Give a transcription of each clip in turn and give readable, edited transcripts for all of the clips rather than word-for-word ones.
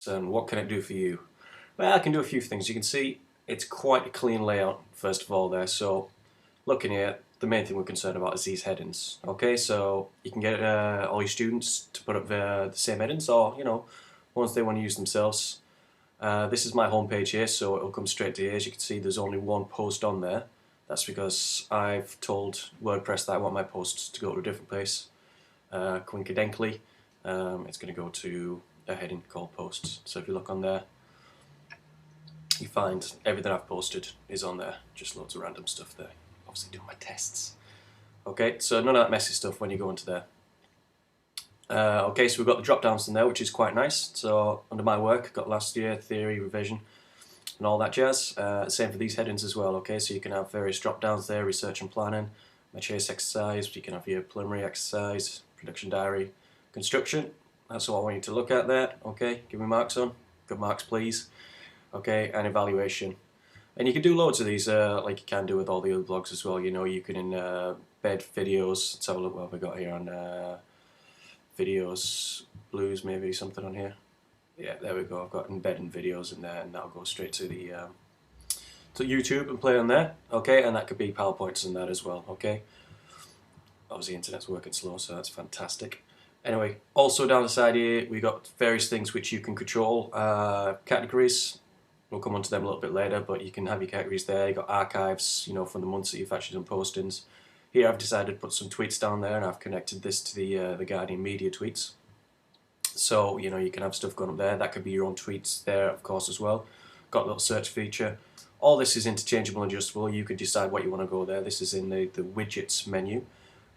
And what can it do for you? Well, I can do a few things. You can see it's quite a clean layout, first of all, there. So, looking here, the main thing we're concerned about is these headings. Okay, so you can get all your students to put up the same headings, or, ones they want to use themselves. This is my home page here, so it'll come straight to here. As you can see, there's only one post on there. That's because I've told WordPress that I want my posts to go to a different place. Coincidentally, it's going to go to a heading called posts. So if you look on there, you find everything I've posted is on there. Just loads of random stuff there. Obviously doing my tests. Okay, so none of that messy stuff when you go into there. Okay, so we've got the drop downs in there, which is quite nice. So under my work, I've got last year, theory, revision, and all that jazz. Same for these headings as well. Okay, so you can have various drop downs there: research and planning, my chase exercise. You can have your preliminary exercise, production diary, construction. That's all I want you to look at there. Okay, give me marks on. Good marks, please. Okay, and evaluation. And you can do loads of these, like you can do with all the other blogs as well. You can embed videos. Let's have a look what we got here on videos, blues, maybe something on here. Yeah, there we go. I've got embedding videos in there, and that'll go straight to the to YouTube and play on there. Okay, and that could be PowerPoints in that as well. Okay. Obviously, the internet's working slow, so that's fantastic. Anyway, also down the side here, we got various things which you can control. Categories. We'll come on to them a little bit later, but you can have your categories there. You've got archives, from the months that you've actually done postings. Here I've decided to put some tweets down there, and I've connected this to the Guardian Media tweets. So, you can have stuff going up there. That could be your own tweets there, of course, as well. Got a little search feature. All this is interchangeable and adjustable. You can decide what you want to go there. This is in the widgets menu.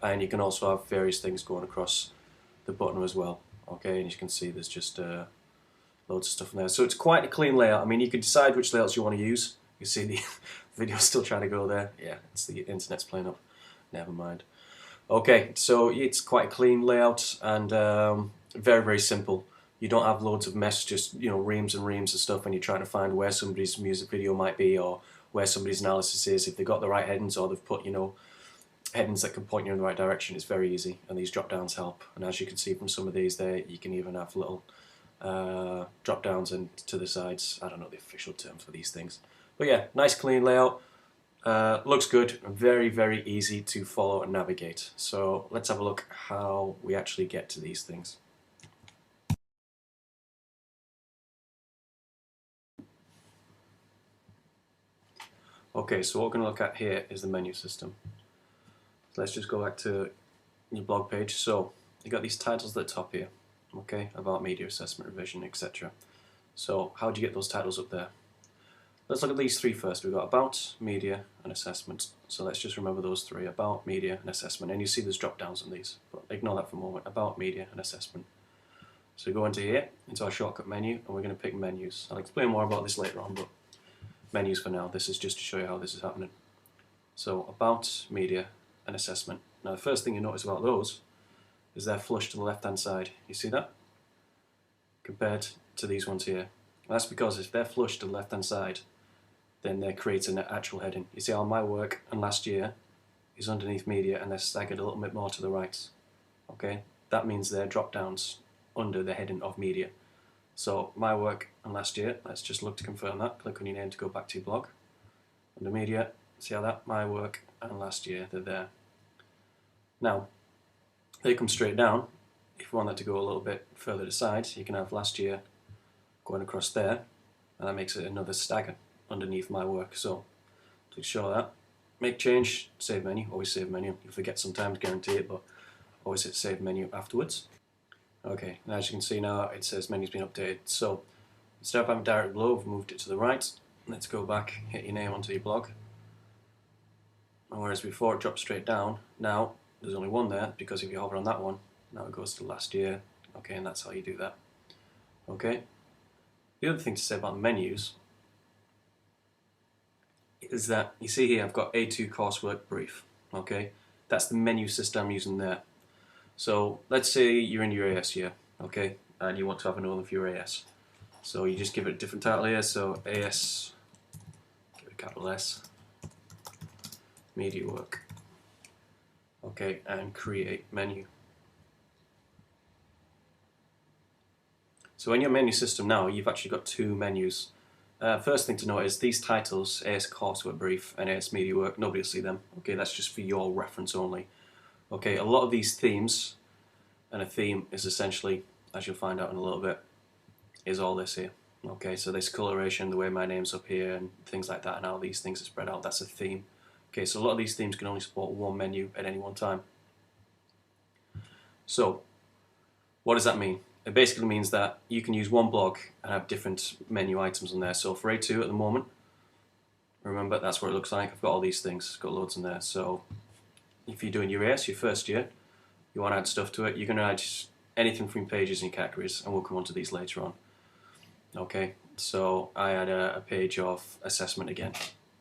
And you can also have various things going across the button as well. Okay, and as you can see, there's just loads of stuff in there. So it's quite a clean layout. I mean, you can decide which layouts you want to use. You see the video's still trying to go there. Yeah, it's the internet's playing up. Never mind. Okay, so it's quite a clean layout and very, very simple. You don't have loads of mess, just reams and reams of stuff when you're trying to find where somebody's music video might be, or where somebody's analysis is. If they've got the right headings, or they've put headings that can point you in the right direction, it's very easy, and these drop downs help. And as you can see from some of these there, you can even have little drop downs and to the sides. I don't know the official term for these things, but yeah, nice clean layout. Looks good, very, very easy to follow and navigate. So let's have a look how we actually get to these things. Okay, so what we're going to look at here is the menu system. So let's just go back to your blog page. So you got these titles at the top here, okay, about media assessment, revision, etc. So how do you get those titles up there? Let's look at these three first. We've got about, media, and assessment. So let's just remember those three: about, media, and assessment. And you see there's drop downs on these, but ignore that for a moment. About, media, and assessment. So we go into here, into our shortcut menu, and we're going to pick menus. I'll explain more about this later on, but menus for now. This is just to show you how this is happening. So about, media, and assessment. Now the first thing you notice about those is they're flush to the left hand side. You see that? Compared to these ones here. And that's because if they're flush to the left hand side, then they're creating an actual heading. You see how my work and last year is underneath media, and they're staggered a little bit more to the right. Okay, that means they're drop downs under the heading of media. So my work and last year, let's just look to confirm that. Click on your name to go back to your blog. Under media, see how that, my work and last year, they're there. Now, they come straight down. If you want that to go a little bit further to the side, you can have last year going across there, and that makes it another stagger underneath my work. So to show that, make change, save menu, always save menu. You forget sometimes, guarantee it, but always hit save menu afterwards. Okay, and as you can see now, it says menu's been updated. So instead of having direct below, we've moved it to the right. Let's go back, hit your name onto your blog. And whereas before it dropped straight down, now there's only one there, because if you hover on that one, now it goes to last year. Okay, and that's how you do that. Okay. The other thing to say about the menus is that you see here I've got A2 coursework brief. Okay, that's the menu system I'm using there. So let's say you're in your AS year, okay, and you want to have another one for your AS. So you just give it a different title here. So AS, give it a capital S, media work. Okay, and create menu. So in your menu system now, you've actually got two menus. First thing to note is these titles, AS Coursework Brief and AS Media Work, nobody will see them. Okay, that's just for your reference only. Okay, a lot of these themes, and a theme is essentially, as you'll find out in a little bit, is all this here. Okay, so this coloration, the way my name's up here and things like that, and how these things are spread out, that's a theme. Okay, so a lot of these themes can only support one menu at any one time. So, what does that mean? It basically means that you can use one blog and have different menu items on there. So for A2 at the moment, remember that's what it looks like. I've got all these things, got loads in there. So if you're doing your AS, your first year, you want to add stuff to it, you're going to add anything from pages and categories, and we'll come on to these later on. Okay, so I add a page of assessment again.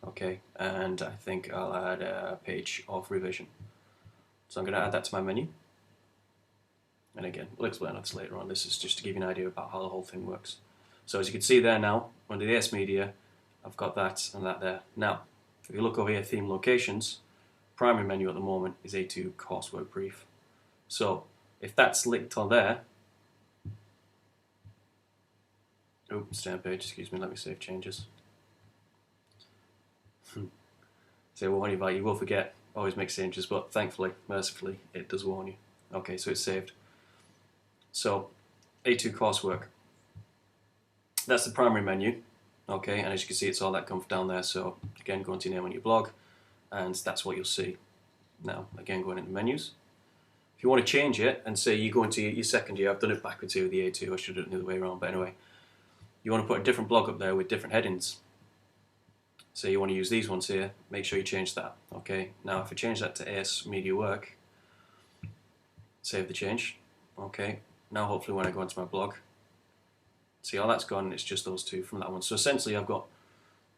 Okay, and I think I'll add a page of revision. So I'm going to add that to my menu. And again, we'll explain this later on. This is just to give you an idea about how the whole thing works. So as you can see there now, under the AS Media, I've got that and that there. Now, if you look over here, theme locations, primary menu at the moment is A2 Coursework Brief. So if that's linked on there, stay on page, excuse me, let me save changes. So we'll warn you about, you will forget, always make changes, but thankfully, mercifully, it does warn you. Okay, so it's saved. So, A2 Coursework, that's the primary menu, okay, and as you can see it's all that comes down there, so again go into your name on your blog, and that's what you'll see. Now, again going into menus, if you want to change it, and say you go into your second year, I've done it backwards here with the A2, I should have done it the other way around, but anyway, you want to put a different blog up there with different headings. So you want to use these ones here, make sure you change that, okay. Now if I change that to AS Media Work, save the change, okay. Now hopefully when I go into my blog, see all that's gone, it's just those two from that one. So essentially I've got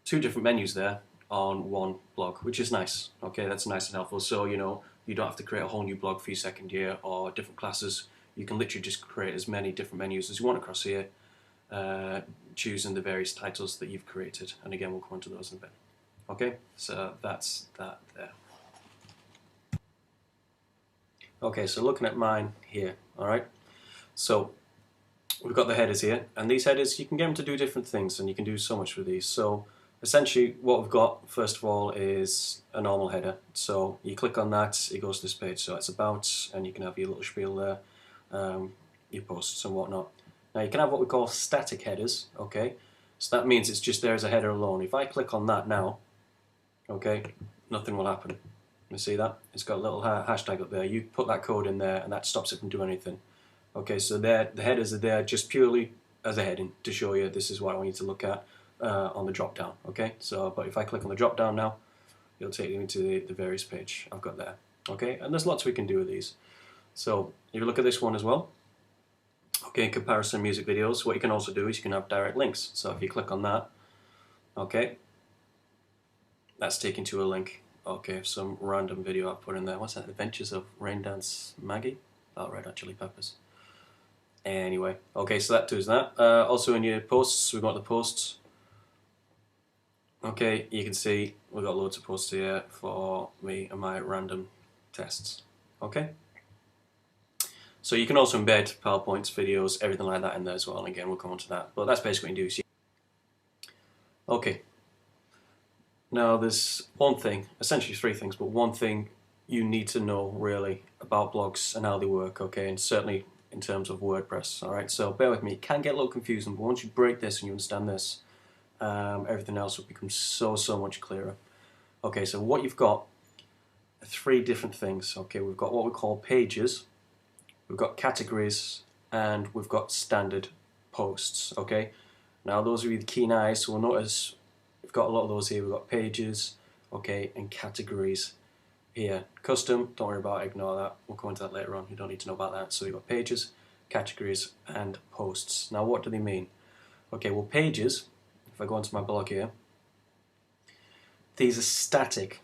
two different menus there on one blog, which is nice. Okay, that's nice and helpful. So you know, you don't have to create a whole new blog for your second year or different classes. You can literally just create as many different menus as you want across here, choosing the various titles that you've created. And again, we'll come on to those in a bit. Okay, so that's that there. Okay, so looking at mine here, alright. So we've got the headers here, and these headers you can get them to do different things, and you can do so much with these. So essentially what we've got first of all is a normal header. So you click on that, it goes to this page. So it's about, and you can have your little spiel there, your posts and whatnot. Now you can have what we call static headers, okay? So that means it's just there as a header alone. If I click on that now, okay, nothing will happen. You see that? It's got a little hashtag up there. You put that code in there and that stops it from doing anything. Okay, so there, the headers are there just purely as a heading to show you this is what I want you to look at on the drop down. Okay, so but if I click on the drop down now, it'll take you into the various page I've got there. Okay, and there's lots we can do with these. So if you look at this one as well, okay, comparison music videos, what you can also do is you can have direct links. So if you click on that, okay, that's taken to a link. Okay, some random video I've put in there. What's that? Adventures of Rain Dance Maggie? Oh, Red Hot Chili Peppers. Anyway, okay, so that does that. Also in your posts, we've got the posts. Okay, you can see we've got loads of posts here for me and my random tests. Okay? So you can also embed PowerPoints, videos, everything like that in there as well. And again, we'll come on to that. But that's basically what you do. Okay. Now there's one thing, essentially three things, but one thing you need to know really about blogs and how they work, okay, and certainly in terms of WordPress, alright, so bear with me, it can get a little confusing, but once you break this and you understand this, everything else will become so much clearer. Okay, so what you've got are three different things, okay, we've got what we call pages, we've got categories, and we've got standard posts, okay. Now those are the keen eyes, so we'll notice we've got a lot of those here. We've got pages, okay, and categories here. Custom, don't worry about it, ignore that. We'll come into that later on. You don't need to know about that. So we've got pages, categories, and posts. Now what do they mean? Okay, well pages, if I go into my blog here, these are static,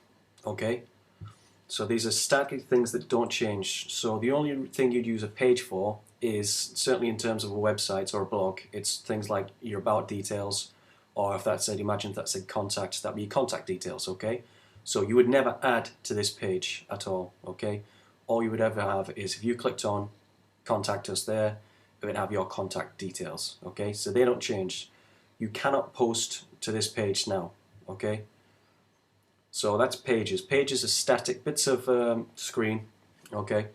okay? So these are static things that don't change. So the only thing you'd use a page for is, certainly in terms of a website or a blog, it's things like your about details, or if that said, imagine if that said contact, that'd be your contact details, okay? So you would never add to this page at all, okay? All you would ever have is if you clicked on contact us there, it have your contact details. Okay, so they don't change. You cannot post to this page now. Okay, so that's pages. Pages are static bits of screen. Okay,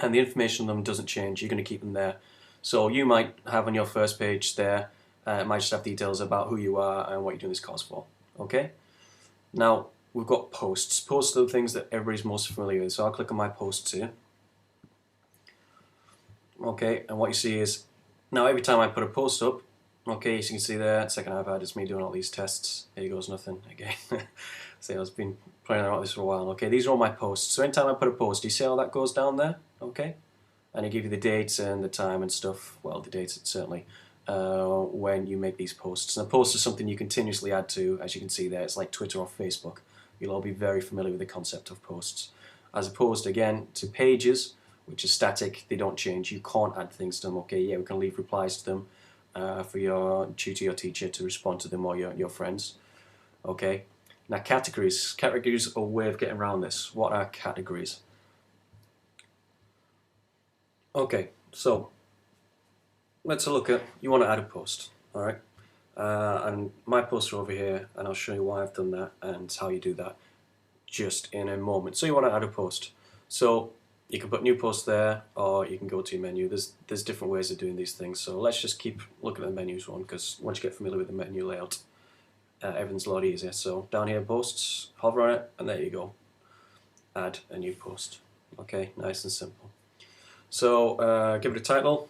and the information on them doesn't change. You're going to keep them there. So you might have on your first page there, it might just have details about who you are and what you're doing this course for. Okay, now we've got posts. Posts are the things that everybody's most familiar with. So I'll click on my posts here. Okay, and what you see is, now every time I put a post up, okay, as you can see there, second iPad, it's me doing all these tests. Here goes nothing again. See, I've been playing around with this for a while. Okay, these are all my posts. So anytime I put a post, do you see how that goes down there? Okay, and it gives you the dates and the time and stuff. Well, the dates certainly, when you make these posts. And a post is something you continuously add to, as you can see there. It's like Twitter or Facebook. You'll all be very familiar with the concept of posts. As opposed, again, to pages, which is static, they don't change. You can't add things to them. Okay, yeah, we can leave replies to them for your tutor or teacher to respond to them or your friends. Okay, now categories. Categories are a way of getting around this. What are categories? Okay, so let's look at, you want to add a post, alright? And my posts are over here, and I'll show you why I've done that and how you do that just in a moment. So you want to add a post. So you can put new post there, or you can go to your menu. There's different ways of doing these things. So let's just keep looking at the menus one, because once you get familiar with the menu layout, everything's a lot easier. So down here, posts, hover on it, and there you go. Add a new post. Okay, nice and simple. So give it a title.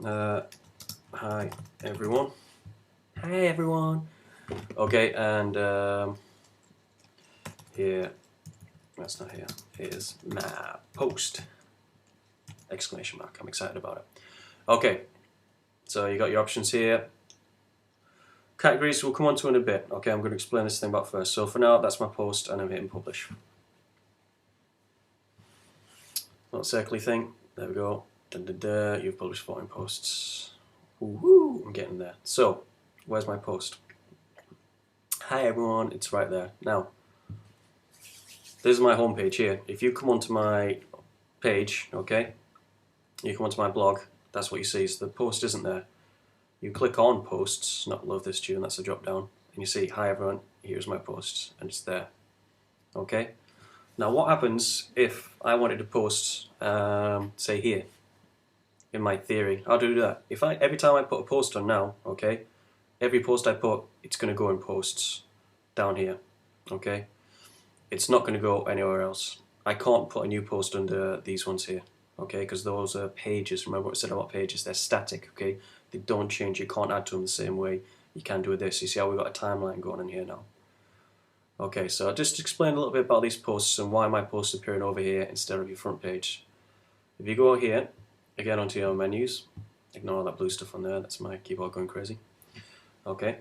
Hi everyone. Hi everyone. Okay, and here, that's not here, here's my post! Exclamation mark, I'm excited about it. Okay, so you got your options here. Categories we'll come on to in a bit. Okay, I'm going to explain this thing about first. So for now, that's my post, and I'm hitting publish. Little circly thing, there we go. Dun, dun, dun. You've published 14 posts. Woohoo, I'm getting there. So, where's my post? Hi everyone, it's right there. Now, this is my home page here. If you come onto my page, okay, you come onto my blog, that's what you see. So the post isn't there. You click on posts, not love this tune, that's a drop down, and you see, hi everyone, here's my post, and it's there. Okay? Now what happens if I wanted to post, say here, in my theory? How do I do that? If every time I put a post on now, okay, every post I put, it's going to go in posts down here, okay? It's not going to go anywhere else. I can't put a new post under these ones here, okay, because those are pages. Remember what I said about pages, they're static, okay? They don't change, you can't add to them the same way you can do with this. You see how we've got a timeline going in here now. Okay, so I'll just explain a little bit about these posts and why my posts are appearing over here instead of your front page. If you go here, again onto your menus, ignore all that blue stuff on there, that's my keyboard going crazy. Okay,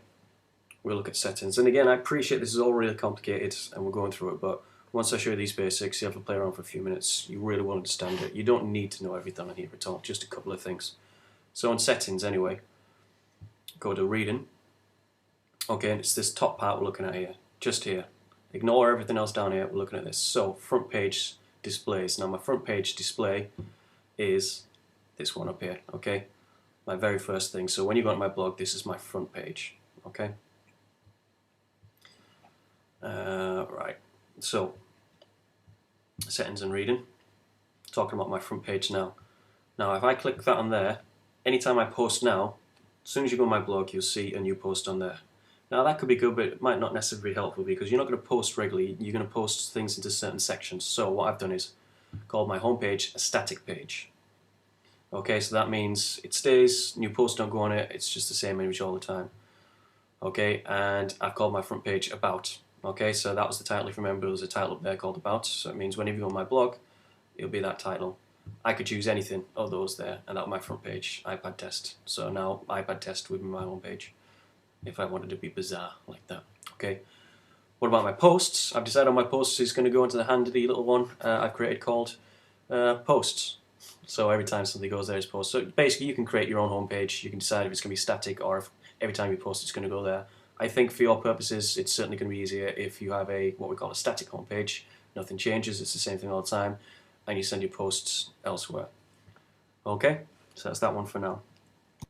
we'll look at settings. And again, I appreciate this is all really complicated and we're going through it, but once I show you these basics, you have to play around for a few minutes, you really will understand it. You don't need to know everything on here at all, just a couple of things. So in settings anyway, go to reading. Okay, and it's this top part we're looking at here, just here. Ignore everything else down here, we're looking at this. So front page displays. Now my front page display is this one up here, okay? My very first thing. So when you go to my blog, this is my front page, okay? Right, so settings and reading. Talking about my front page now. Now if I click that on there, anytime I post now, as soon as you go to my blog, you'll see a new post on there. Now that could be good, but it might not necessarily be helpful because you're not going to post regularly, you're going to post things into certain sections. So what I've done is called my home page a static page. Okay, so that means it stays, new posts don't go on it, it's just the same image all the time. Okay, and I've called my front page about. Okay, so that was the title. If you remember, there was a title up there called about, so it means whenever you go on my blog, it'll be that title. I could choose anything of those there, and that was my front page, iPad test. So now iPad test would be my home page, if I wanted to be bizarre like that. Okay, what about my posts? I've decided on my posts is going to go into the handy little one I've created called posts. So every time something goes there, it's post. So basically you can create your own homepage. You can decide if it's going to be static or if every time you post it's going to go there. I think for your purposes it's certainly going to be easier if you have a what we call a static homepage. Nothing changes, it's the same thing all the time, and you send your posts elsewhere. Okay, So that's that one for now.